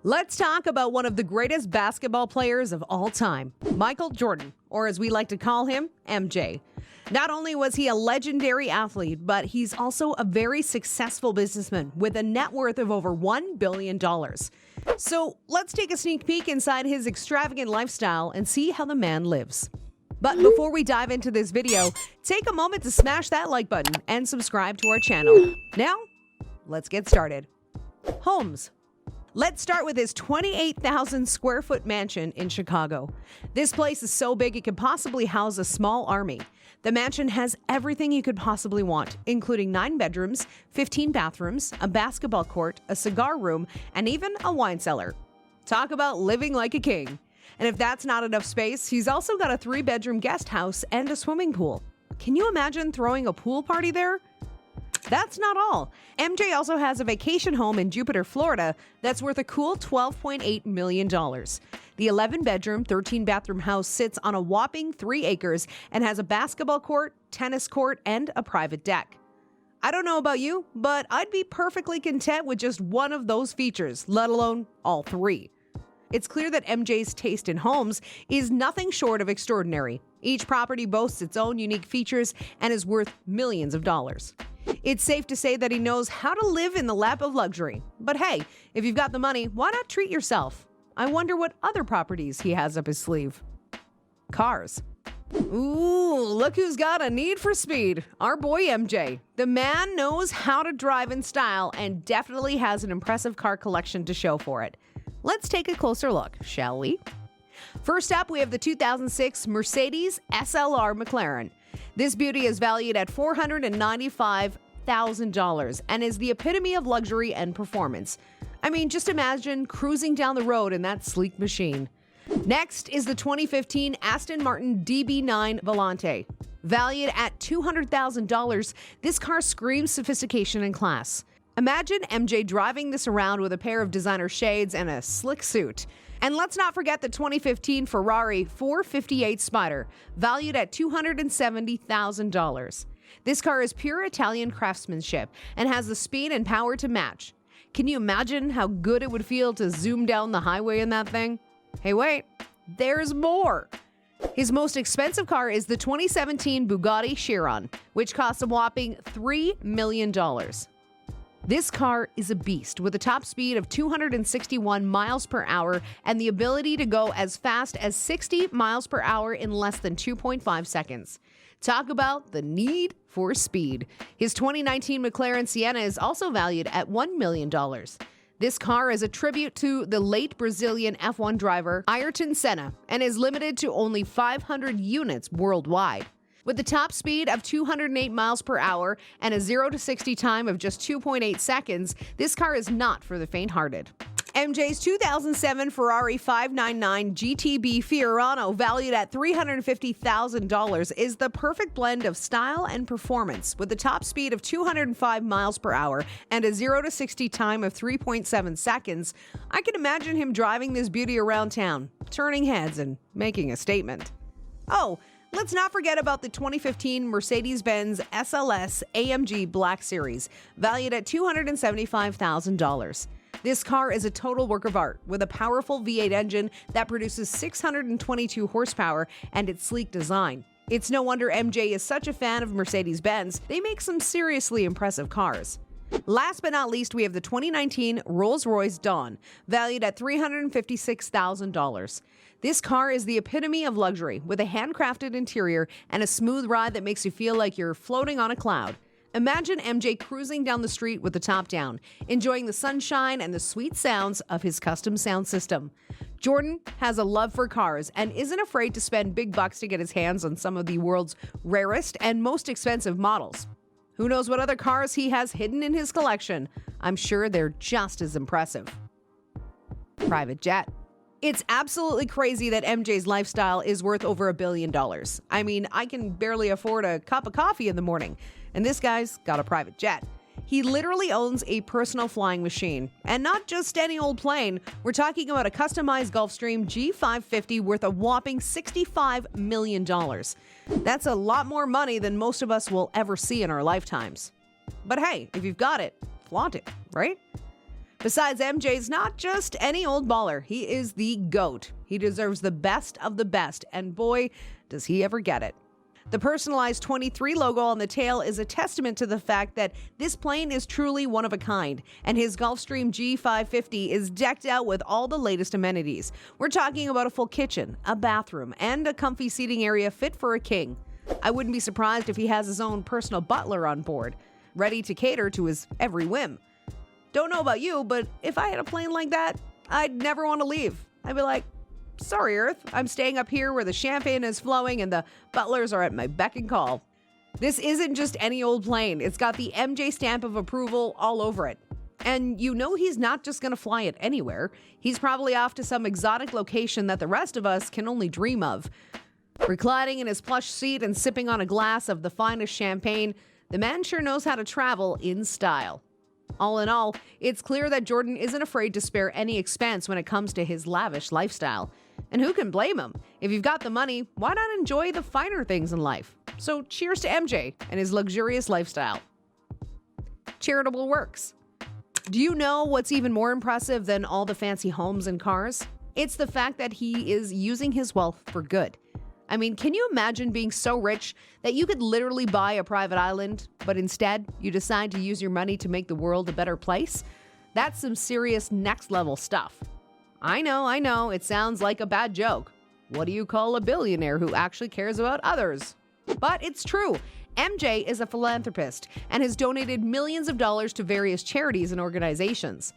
Let's talk about one of the greatest basketball players of all time, Michael Jordan, or as we like to call him, MJ. Not only was he a legendary athlete, but he's also a very successful businessman with a net worth of over $1 billion. So let's take a sneak peek inside his extravagant lifestyle and see how the man lives. But before we dive into this video, take a moment to smash that like button and subscribe to our channel. Now, let's get started. Homes. Let's start with his 28,000 square foot mansion in Chicago. This place is so big it could possibly house a small army. The mansion has everything you could possibly want, including 9 bedrooms, 15 bathrooms, a basketball court, a cigar room, and even a wine cellar. Talk about living like a king. And if that's not enough space, he's also got a 3-bedroom guest house and a swimming pool. Can you imagine throwing a pool party there? That's not all. MJ also has a vacation home in Jupiter, Florida that's worth a cool $12.8 million. The 11-bedroom, 13-bathroom house sits on a whopping 3 acres and has a basketball court, tennis court, and a private deck. I don't know about you, but I'd be perfectly content with just one of those features, let alone all 3. It's clear that MJ's taste in homes is nothing short of extraordinary. Each property boasts its own unique features and is worth millions of dollars. It's safe to say that he knows how to live in the lap of luxury. But hey, if you've got the money, why not treat yourself? I wonder what other properties he has up his sleeve. Cars. Ooh, look who's got a need for speed. Our boy MJ. The man knows how to drive in style and definitely has an impressive car collection to show for it. Let's take a closer look, shall we? First up, we have the 2006 Mercedes SLR McLaren. This beauty is valued at $495,000 and is the epitome of luxury and performance. I mean, just imagine cruising down the road in that sleek machine. Next is the 2015 Aston Martin DB9 Volante. Valued at $200,000, this car screams sophistication and class. Imagine MJ driving this around with a pair of designer shades and a slick suit. And let's not forget the 2015 Ferrari 458 Spider, valued at $270,000. This car is pure Italian craftsmanship and has the speed and power to match. Can you imagine how good it would feel to zoom down the highway in that thing? Hey, wait, there's more. His most expensive car is the 2017 Bugatti Chiron, which costs a whopping $3 million. This car is a beast with a top speed of 261 miles per hour and the ability to go as fast as 60 miles per hour in less than 2.5 seconds. Talk about the need for speed. His 2019 McLaren Sienna is also valued at $1 million. This car is a tribute to the late Brazilian F1 driver Ayrton Senna and is limited to only 500 units worldwide. With a top speed of 208 miles per hour and a 0 to 60 time of just 2.8 seconds, this car is not for the faint-hearted. MJ's 2007 Ferrari 599 GTB Fiorano, valued at $350,000, is the perfect blend of style and performance. With a top speed of 205 miles per hour and a 0 to 60 time of 3.7 seconds, I can imagine him driving this beauty around town, turning heads and making a statement. Oh, let's not forget about the 2015 Mercedes-Benz SLS AMG Black Series, valued at $275,000. This car is a total work of art with a powerful V8 engine that produces 622 horsepower and its sleek design. It's no wonder MJ is such a fan of Mercedes-Benz. They make some seriously impressive cars. Last but not least, we have the 2019 Rolls-Royce Dawn, valued at $356,000. This car is the epitome of luxury, with a handcrafted interior and a smooth ride that makes you feel like you're floating on a cloud. Imagine MJ cruising down the street with the top down, enjoying the sunshine and the sweet sounds of his custom sound system. Jordan has a love for cars and isn't afraid to spend big bucks to get his hands on some of the world's rarest and most expensive models. Who knows what other cars he has hidden in his collection? I'm sure they're just as impressive. Private jet. It's absolutely crazy that MJ's lifestyle is worth over $1 billion. I mean, I can barely afford a cup of coffee in the morning, and this guy's got a private jet. He literally owns a personal flying machine, and not just any old plane. We're talking about a customized Gulfstream G550 worth a whopping $65 million. That's a lot more money than most of us will ever see in our lifetimes. But hey, if you've got it, flaunt it, right? Besides, MJ's not just any old baller. He is the GOAT. He deserves the best of the best, and boy, does he ever get it. The personalized 23 logo on the tail is a testament to the fact that this plane is truly one of a kind, and his Gulfstream G550 is decked out with all the latest amenities. We're talking about a full kitchen, a bathroom, and a comfy seating area fit for a king. I wouldn't be surprised if he has his own personal butler on board, ready to cater to his every whim. Don't know about you, but if I had a plane like that, I'd never want to leave. I'd be like, sorry, Earth, I'm staying up here where the champagne is flowing and the butlers are at my beck and call. This isn't just any old plane. It's got the MJ stamp of approval all over it. And you know he's not just going to fly it anywhere. He's probably off to some exotic location that the rest of us can only dream of. Reclining in his plush seat and sipping on a glass of the finest champagne, the man sure knows how to travel in style. All in all, it's clear that Jordan isn't afraid to spare any expense when it comes to his lavish lifestyle. And who can blame him? If you've got the money, why not enjoy the finer things in life? So cheers to MJ and his luxurious lifestyle. Charitable Works. Do you know what's even more impressive than all the fancy homes and cars? It's the fact that he is using his wealth for good. I mean, can you imagine being so rich that you could literally buy a private island, but instead you decide to use your money to make the world a better place? That's some serious next level stuff. I know, it sounds like a bad joke. What do you call a billionaire who actually cares about others? But it's true. MJ is a philanthropist and has donated millions of dollars to various charities and organizations.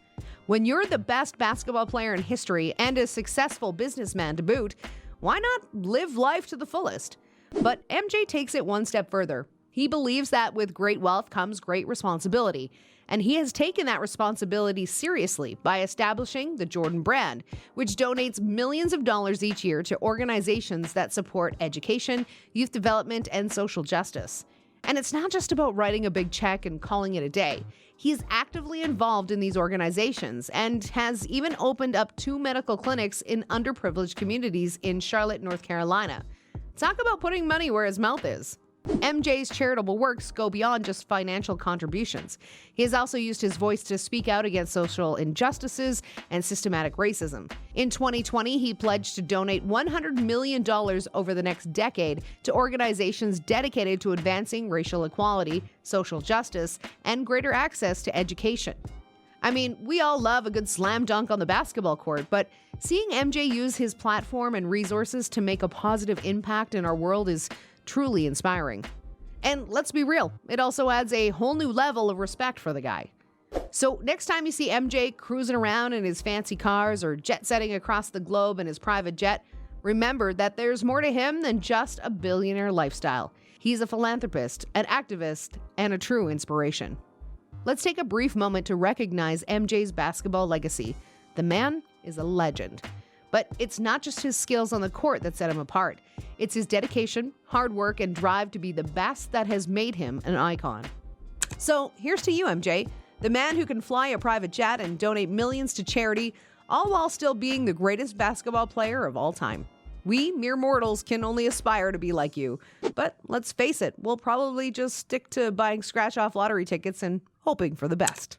When you're the best basketball player in history and a successful businessman to boot, why not live life to the fullest? But MJ takes it one step further. He believes that with great wealth comes great responsibility, and he has taken that responsibility seriously by establishing the Jordan brand, which donates millions of dollars each year to organizations that support education, youth development, and social justice. And it's not just about writing a big check and calling it a day. He's actively involved in these organizations and has even opened up 2 medical clinics in underprivileged communities in Charlotte, North Carolina. Talk about putting money where his mouth is. MJ's charitable works go beyond just financial contributions. He has also used his voice to speak out against social injustices and systematic racism. In 2020, he pledged to donate $100 million over the next decade to organizations dedicated to advancing racial equality, social justice, and greater access to education. I mean, we all love a good slam dunk on the basketball court, but seeing MJ use his platform and resources to make a positive impact in our world is truly inspiring. And let's be real, it also adds a whole new level of respect for the guy. So next time you see MJ cruising around in his fancy cars or jet-setting across the globe in his private jet, remember that there's more to him than just a billionaire lifestyle. He's a philanthropist, an activist, and a true inspiration. Let's take a brief moment to recognize MJ's basketball legacy. The man is a legend. But it's not just his skills on the court that set him apart. It's his dedication, hard work, and drive to be the best that has made him an icon. So here's to you, MJ, the man who can fly a private jet and donate millions to charity, all while still being the greatest basketball player of all time. We, mere mortals, can only aspire to be like you. But let's face it, we'll probably just stick to buying scratch-off lottery tickets and hoping for the best.